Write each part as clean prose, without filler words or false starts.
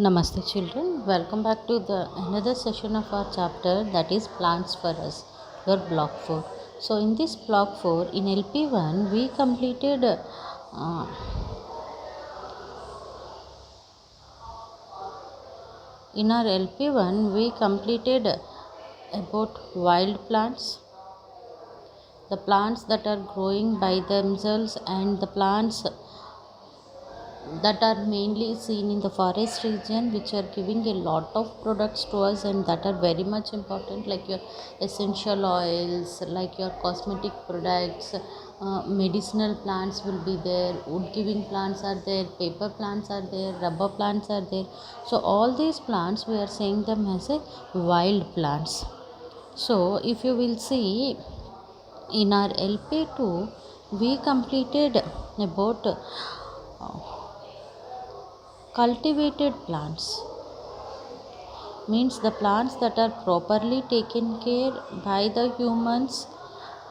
Namaste children, welcome back to the another session of our chapter, that is plants for us, your block 4. So in this block 4 in LP1 we completed in our LP1 we completed about wild plants, the plants that are growing by themselves, and the plants that are mainly seen in the forest region, which are giving a lot of products to us and that are very much important, like your essential oils, like your cosmetic products. Medicinal plants will be there, wood giving plants are there, paper plants are there, rubber plants are there. So all these plants we are saying them as a wild plants. So if you will see in our LP2 we completed about cultivated plants, means the plants that are properly taken care by the humans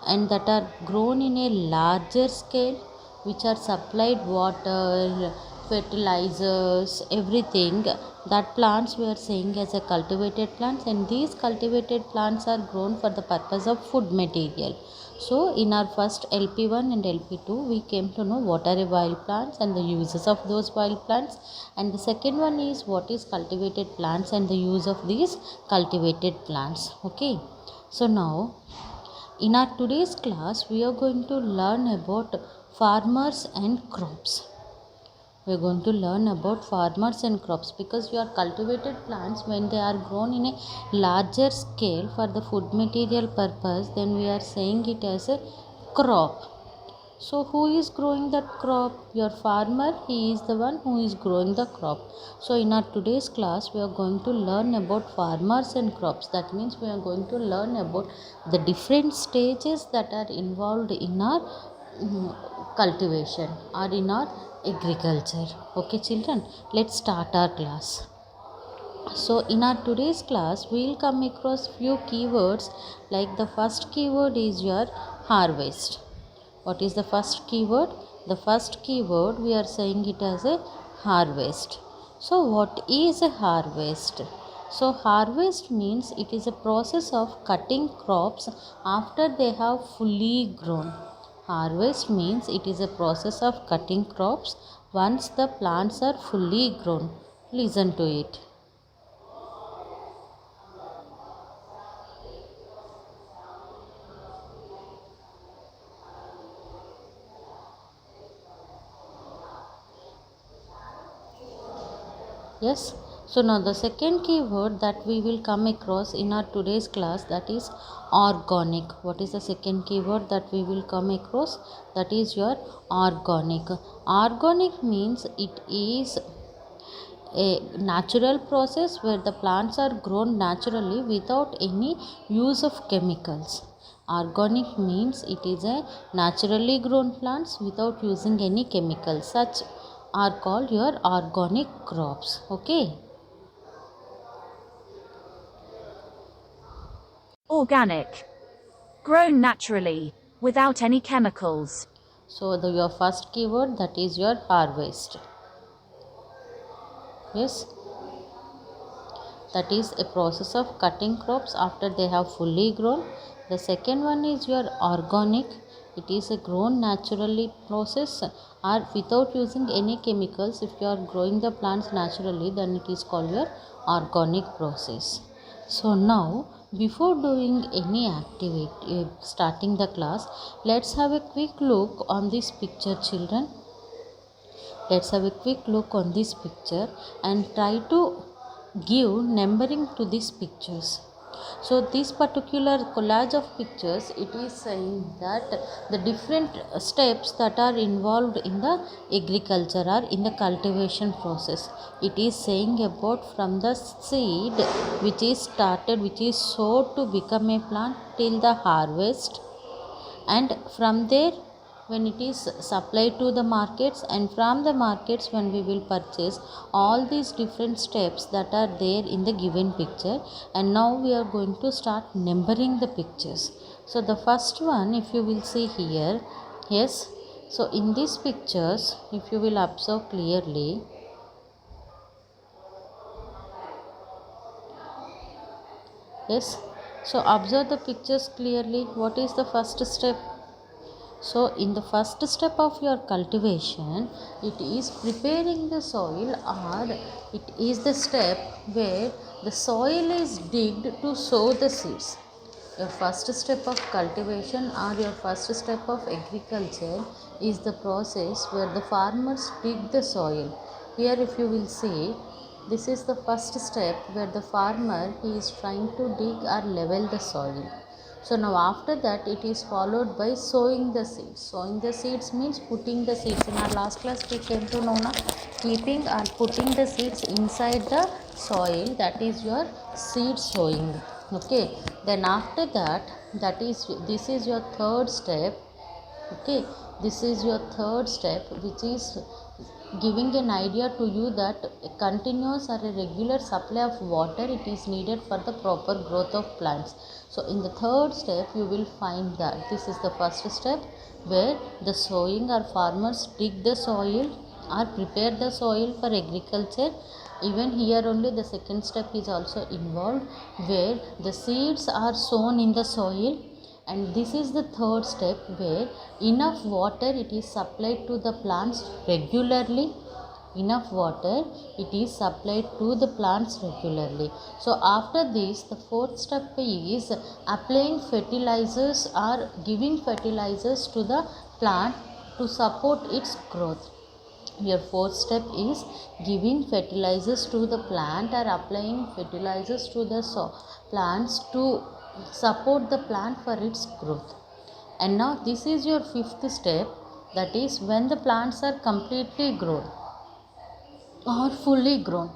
and that are grown in a larger scale, which are supplied water, fertilizers, everything. That plants we are saying as a cultivated plants, and these cultivated plants are grown for the purpose of food material. So in our first LP1 and LP2 we came to know what are wild plants and the uses of those wild plants, and the second one is what is cultivated plants and the use of these cultivated plants. Okay, so now in our today's class we are going to learn about farmers and crops. We are going to learn about farmers and crops, because your cultivated plants, when they are grown in a larger scale for the food material purpose, then we are saying it as a crop. So who is growing that crop? Your farmer, he is the one who is growing the crop. So in our today's class we are going to learn about farmers and crops. That means we are going to learn about the different stages that are involved in our cultivation or in our agriculture. Okay children, let's start our class. So in our today's class we will come across few keywords, like the first keyword is your harvest. What is the first keyword? The first keyword we are saying it as a harvest. So what is a harvest? So harvest means it is a process of cutting crops after they have fully grown. Harvest means it is a process of cutting crops once the plants are fully grown. Listen to it. Yes. So now the second keyword that we will come across in our today's class, that is organic. What is the second keyword that we will come across? That is your organic. Organic means it is a natural process where the plants are grown naturally without any use of chemicals. Organic means it is a naturally grown plants without using any chemicals. Such are called your organic crops. Okay. Organic. Grown naturally, without any chemicals. So your first keyword, that is your harvest. Yes, that is a process of cutting crops after they have fully grown. The second one is your organic. It is a grown naturally process or without using any chemicals. If you are growing the plants naturally, then it is called your organic process. So now before doing any activity, starting the class, let's have a quick look on this picture children. Let's have a quick look on this picture and try to give numbering to these pictures. So this particular collage of pictures, it is saying that the different steps that are involved in the agriculture or in the cultivation process. It is saying about from the seed which is started, which is sowed to become a plant, till the harvest, and from there when it is supplied to the markets, and from the markets when we will purchase. All these different steps that are there in the given picture, and now we are going to start numbering the pictures. So the first one, if you will see here, yes, so in these pictures if you will observe clearly, Yes. So observe the pictures clearly. What is the first step? So in the first step of your cultivation, it is preparing the soil, or it is the step where the soil is digged to sow the seeds. Your first step of cultivation or your first step of agriculture is the process where the farmers dig the soil. Here if you will see, this is the first step where the farmer he is trying to dig or level the soil. So now after that it is followed by sowing the seeds. Sowing the seeds means putting the seeds. In our last class we came to know now, keeping or putting the seeds inside the soil, that is your seed sowing. Okay, then after that, this is your third step. Okay, this is your third step, which is giving an idea to you that a continuous or a regular supply of water it is needed for the proper growth of plants. So in the third step you will find that this is the first step where the sowing or farmers dig the soil or prepare the soil for agriculture. Even here only the second step is also involved, where the seeds are sown in the soil, and this is the third step where enough water it is supplied to the plants regularly. Enough water it is supplied to the plants regularly. So after this, the fourth step is applying fertilizers or giving fertilizers to the plant to support its growth. Your fourth step is giving fertilizers to the plant or applying fertilizers to the plants to support the plant for its growth. And now this is your fifth step, that is when the plants are completely grown or fully grown.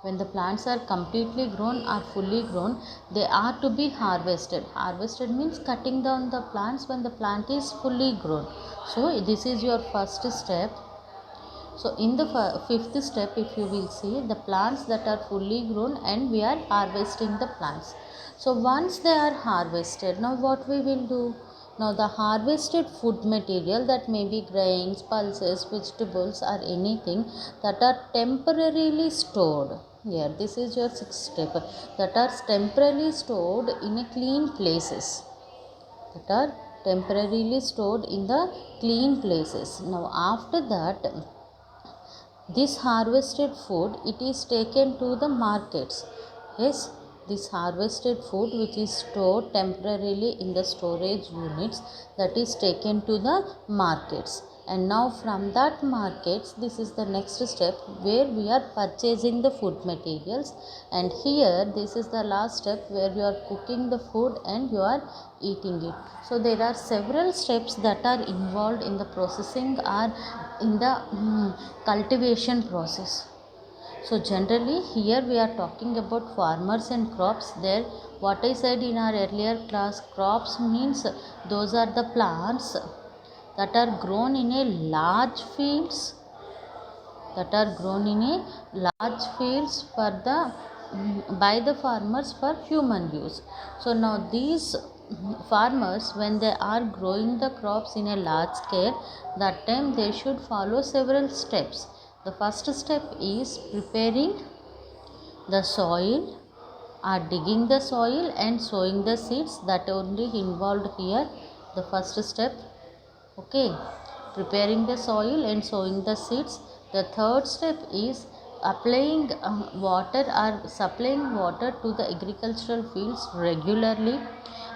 When the plants are completely grown or fully grown, they are to be harvested. Harvested means cutting down the plants when the plant is fully grown. So this is your first step. So in the fifth step, if you will see, the plants that are fully grown and we are harvesting the plants. So once they are harvested, now what we will do? Now the harvested food material, that may be grains, pulses, vegetables or anything that are temporarily stored. Here, this is your sixth step, that are temporarily stored in a clean places. That are temporarily stored in the clean places. Now after that, this harvested food it is taken to the markets. Yes, this harvested food which is stored temporarily in the storage units, that is taken to the markets. And now from that markets, this is the next step where we are purchasing the food materials. And here this is the last step where you are cooking the food and you are eating it. So there are several steps that are involved in the processing or in the cultivation process. So generally here we are talking about farmers and crops. There, what I said in our earlier class, crops means those are the plants that are grown in a large fields, that are grown in a large fields for the by the farmers for human use. So now these farmers, when they are growing the crops in a large scale, that time they should follow several steps. The first step is preparing the soil, are digging the soil and sowing the seeds, that only involved here the first step. Okay, preparing the soil and sowing the seeds. The third step is applying water or supplying water to the agricultural fields regularly.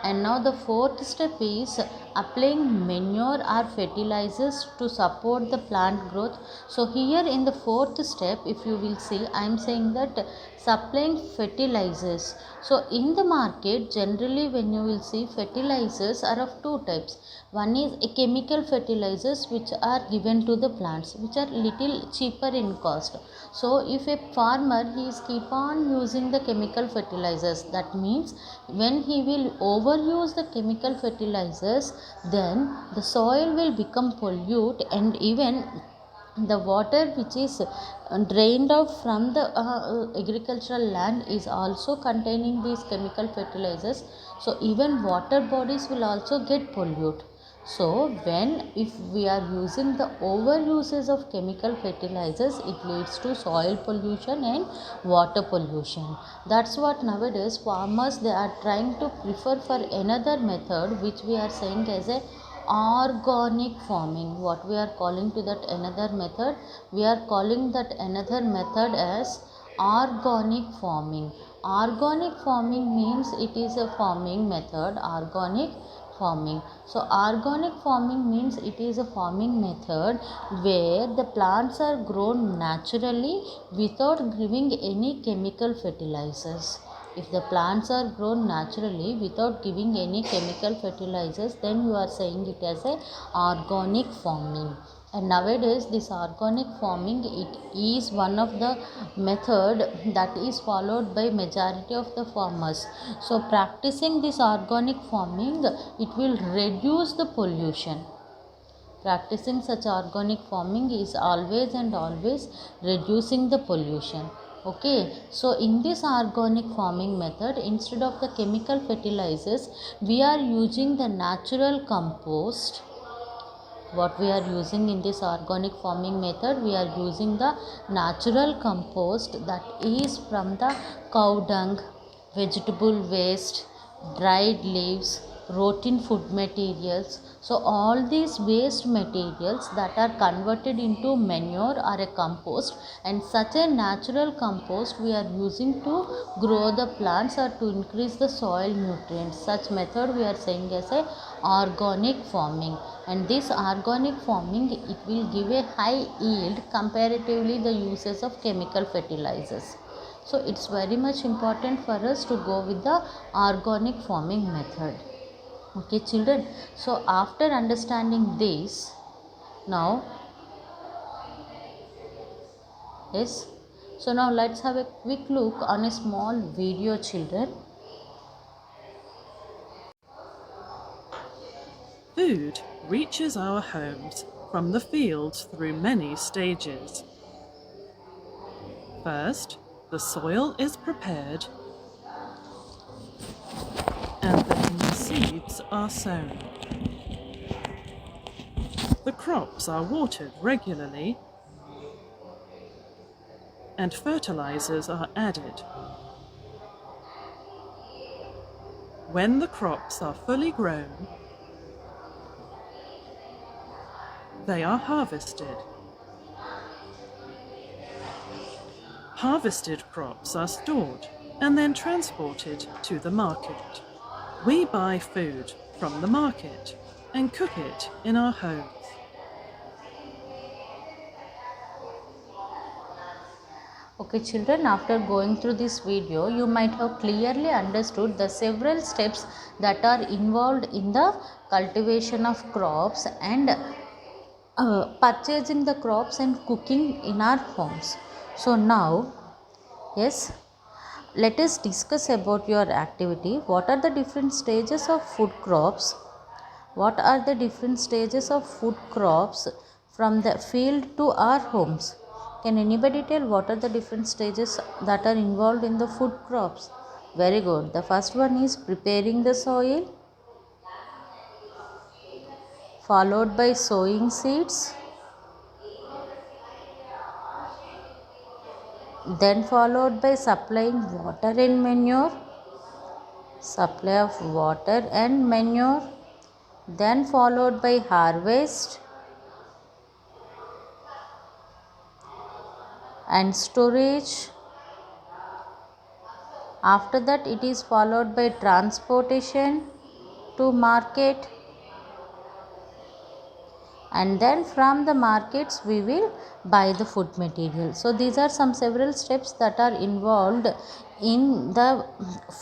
And now the fourth step is applying manure or fertilizers to support the plant growth. So here in the fourth step, if you will see, I am saying that supplying fertilizers. So in the market generally when you will see, fertilizers are of two types. One is a chemical fertilizers which are given to the plants, which are little cheaper in cost. So if a farmer he is keep on using the chemical fertilizers, that means when he will overuse the chemical fertilizers, then the soil will become pollute, and even the water which is drained out from the agricultural land is also containing these chemical fertilizers. So even water bodies will also get polluted. So when if we are using the over usage of chemical fertilizers, it leads to soil pollution and water pollution. That's what nowadays farmers they are trying to prefer for another method, which we are saying as a organic farming. What we are calling to that another method, we are calling that another method as organic farming. Organic farming means it is a farming method, organic farming. So organic farming means it is a farming method where the plants are grown naturally without giving any chemical fertilizers. If the plants are grown naturally without giving any chemical fertilizers, then you are saying it as a organic farming. And nowadays this organic farming, it is one of the method that is followed by majority of the farmers. So practicing this organic farming, it will reduce the pollution. Practicing such organic farming is always and always reducing the pollution. Okay, so in this organic farming method, instead of the chemical fertilizers, we are using the natural compost. What we are using in this organic farming method, we are using the natural compost that is from the cow dung, vegetable waste, dried leaves, rotten food materials. So all these waste materials that are converted into manure or a compost, and such a natural compost we are using to grow the plants or to increase the soil nutrients. Such method we are saying as a organic farming. And this organic farming, it will give a high yield comparatively the uses of chemical fertilizers. So it's very much important for us to go with the organic farming method. Okay children, so after understanding this, now yes, so now let's have a quick look on a small video children. Food reaches our homes from the fields through many stages. First, the soil is prepared and then seeds are sown. The crops are watered regularly and fertilizers are added. When the crops are fully grown, they are harvested. Harvested crops are stored and then transported to the market. We buy food from the market and cook it in our homes. Okay children, after going through this video, you might have clearly understood the several steps that are involved in the cultivation of crops and purchasing the crops and cooking in our homes. So now, yes, let us discuss about your activity. What are the different stages of food crops? What are the different stages of food crops from the field to our homes? Can anybody tell what are the different stages that are involved in the food crops? Very good. The first one is preparing the soil, followed by sowing seeds, then followed by supplying water and manure, supply of water and manure, then followed by harvest and storage. After that, it is followed by transportation to market, and then from the markets we will buy the food material. So these are some several steps that are involved in the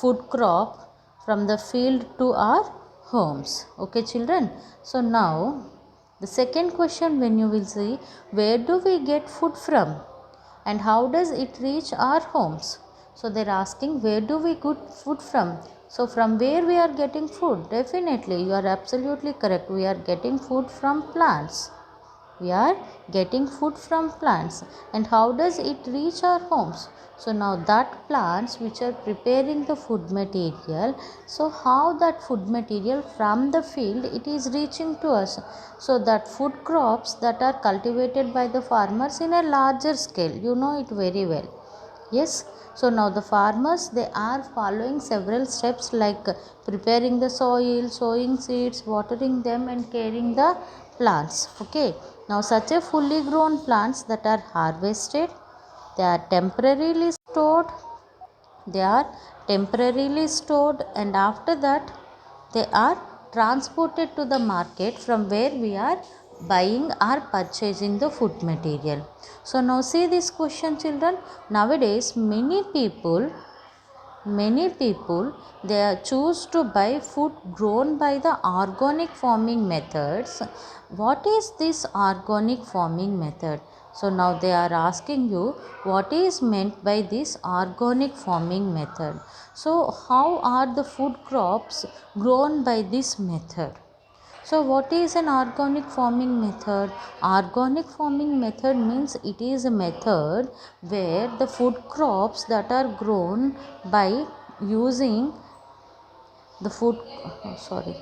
food crop from the field to our homes. Okay children, so now the second question, when you will see, where do we get food from and how does it reach our homes? So they're asking, where do we get food from? So from where we are getting food? Definitely, you are absolutely correct. We are getting food from plants. We are getting food from plants. And how does it reach our homes? So now that plants which are preparing the food material, so how that food material from the field it is reaching to us? So that food crops that are cultivated by the farmers in a larger scale, you know it very well. Yes, so now the farmers they are following several steps like preparing the soil, sowing seeds, watering them and caring the plants. Okay, now such a fully grown plants that are harvested, they are temporarily stored, and after that they are transported to the market from where we are buying or purchasing the food material. So now see this question, children. Nowadays many people they choose to buy food grown by the organic farming methods. What is this organic farming method? So now they are asking you what is meant by this organic farming method. So how are the food crops grown by this method? So what is an organic farming method? Organic farming method means it is a method where the food crops that are grown by using the food sorry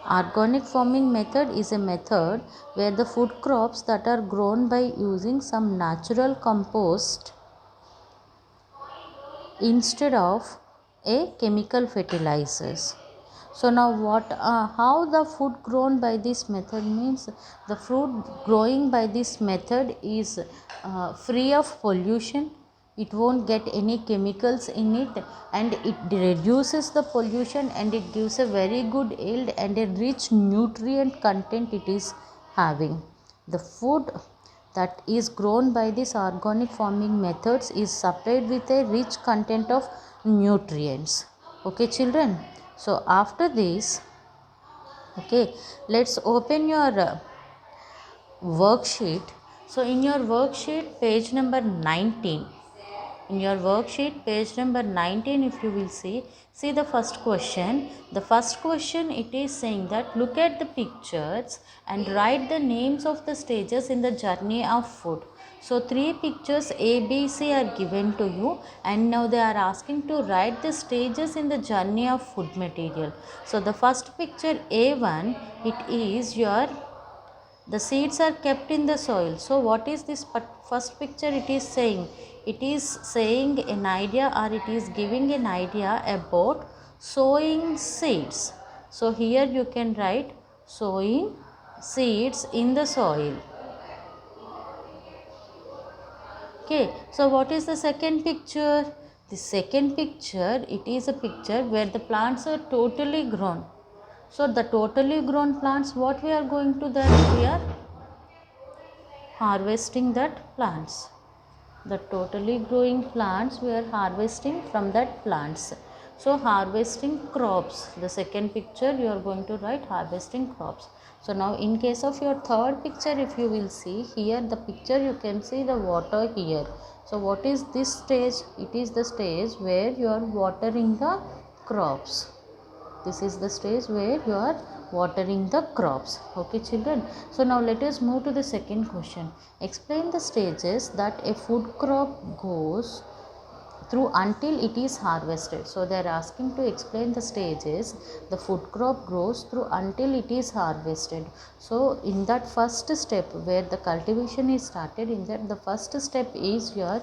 organic farming method is a method where the food crops that are grown by using some natural compost instead of a chemical fertilizers. So now how the food grown by this method means the fruit growing by this method is free of pollution. It won't get any chemicals in it, and it reduces the pollution, and it gives a very good yield and a rich nutrient content it is having. The food that is grown by these organic farming methods is supplied with a rich content of nutrients. Okay, children. So after this, okay, let's open your worksheet. So in your worksheet, page number 19. In your worksheet, page number 19, if you will see the first question. The first question, it is saying that look at the pictures and write the names of the stages in the journey of food. So 3 pictures A, B, C are given to you, and now they are asking to write the stages in the journey of food material. So the first picture A1, it is your the seeds are kept in the soil. So what is this first picture it is saying? It is saying an idea, or it is giving an idea about sowing seeds. So here you can write sowing seeds in the soil. Okay, so what is the second picture? The second picture, it is a picture where the plants are totally grown. So the totally grown plants, what we are going to that? We are harvesting that plants. The totally growing plants we are harvesting from that plants. So harvesting crops. The second picture you are going to write harvesting crops. So now in case of your third picture, if you will see here the picture, you can see the water here. So what is this stage? It is the stage where you are watering the crops. This is the stage where you are watering the crops. Okay, children. So now let us move to the second question. Explain the stages that a food crop goes through until it is harvested. So they are asking to explain the stages the food crop grows through until it is harvested. So in that first step where the cultivation is started, in that the first step is you are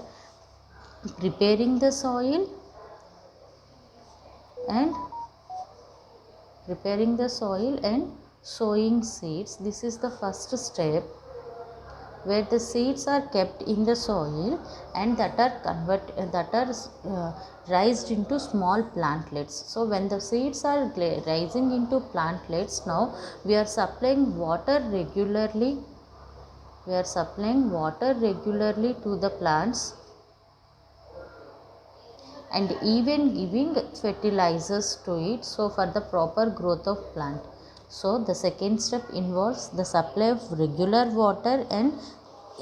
preparing the soil and sowing seeds. This is the first step where the seeds are kept in the soil and that are raised into small plantlets. So when the seeds are rising into plantlets, now we are supplying water regularly. We are supplying water regularly to the plants and even giving fertilizers to it, so for the proper growth of plant. So the second step involves the supply of regular water and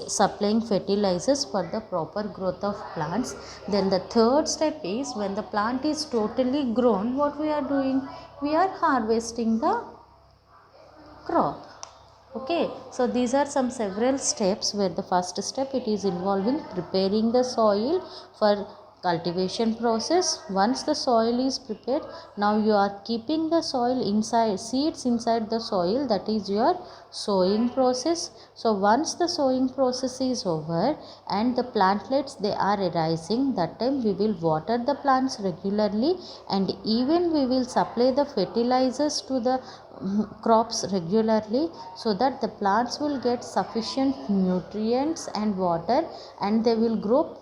supplying fertilizers for the proper growth of plants. Then the third step is when the plant is totally grown, what we are doing? We are harvesting the crop. Okay, so these are some several steps, where the first step, it is involving preparing the soil for cultivation process. Once the soil is prepared, now you are keeping the soil inside, seeds inside the soil, that is your sowing process. So once the sowing process is over and the plantlets they are arising, that time we will water the plants regularly, and even we will supply the fertilizers to the crops regularly, so that the plants will get sufficient nutrients and water, and they will grow.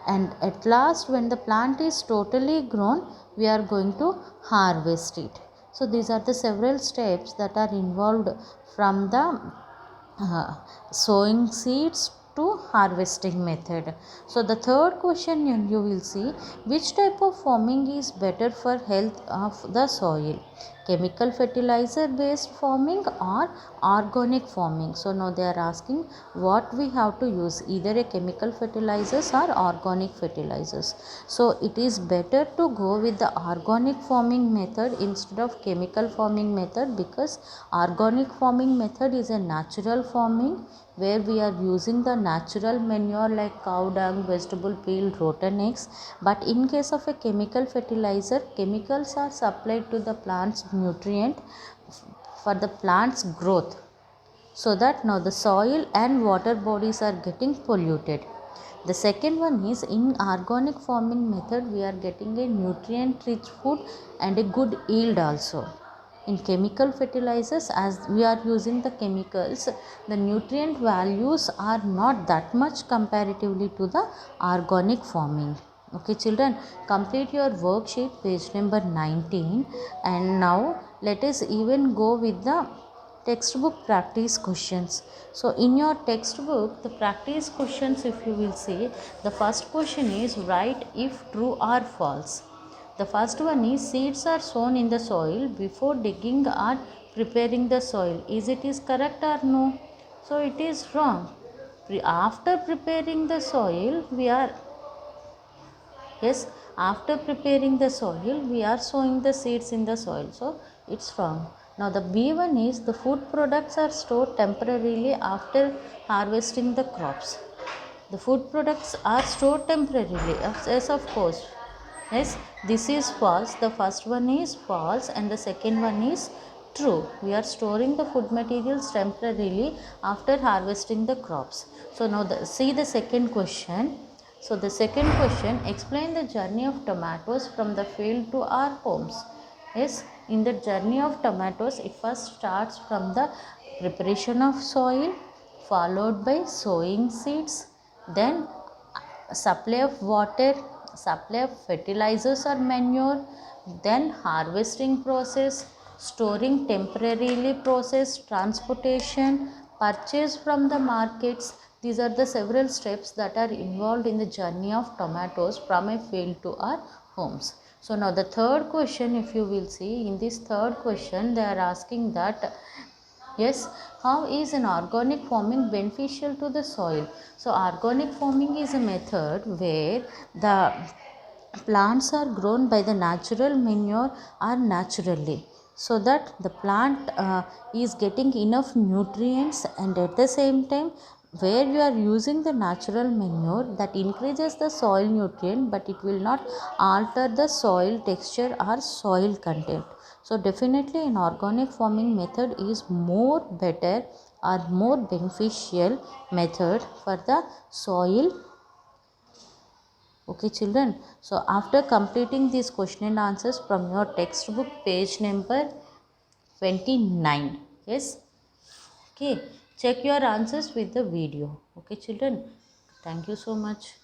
And at last, when the plant is totally grown, we are going to harvest it. So these are the several steps that are involved, from the uh, sowing seeds to harvesting method. So the third question, you will see, which type of farming is better for health of the soil, chemical fertilizer based farming or organic farming. So now they are asking what we have to use, either a chemical fertilizers or organic fertilizers. So it is better to go with the organic farming method instead of chemical farming method, because organic farming method is a natural farming, where we are using the natural manure like cow dung, vegetable peel, rotten eggs. But in case of a chemical fertilizer, chemicals are supplied to the plant's nutrient for the plant's growth, so that now the soil and water bodies are getting polluted. The second one is, in organic farming method we are getting a nutrient rich food and a good yield also. In chemical fertilizers, as we are using the chemicals, the nutrient values are not that much comparatively to the organic farming. Okay children, complete your worksheet page number 19, and now let us even go with the textbook practice questions. So in your textbook, the practice questions, if you will see, the first question is, write if true or false. The first one is, seeds are sown in the soil before digging or preparing the soil. Is it is correct or no? So it is wrong. After preparing the soil, after preparing the soil, we are sowing the seeds in the soil. So it's wrong. Now the B one is, the food products are stored temporarily after harvesting the crops. The food products are stored temporarily. Yes, of course. Yes, this is false. The first one is false and the second one is true. We are storing the food materials temporarily after harvesting the crops. So now see the second question. So the second question, explain the journey of tomatoes from the field to our homes. Yes, in the journey of tomatoes, it first starts from the preparation of soil, followed by sowing seeds, then supply of water, supply of fertilizers or manure, then harvesting process, storing temporarily process, transportation, purchase from the markets. These are the several steps that are involved in the journey of tomatoes from a field to our homes. So now the third question, if you will see, in this third question they are asking that, yes, how is an organic farming beneficial to the soil? So organic farming is a method where the plants are grown by the natural manure or naturally, so that the plant is getting enough nutrients, and at the same time, where you are using the natural manure, that increases the soil nutrient, but it will not alter the soil texture or soil content. So definitely an organic farming method is more better or more beneficial method for the soil. Okay children, so after completing these question and answers from your textbook page number 29, yes, okay, check your answers with the video. Okay children, thank you so much.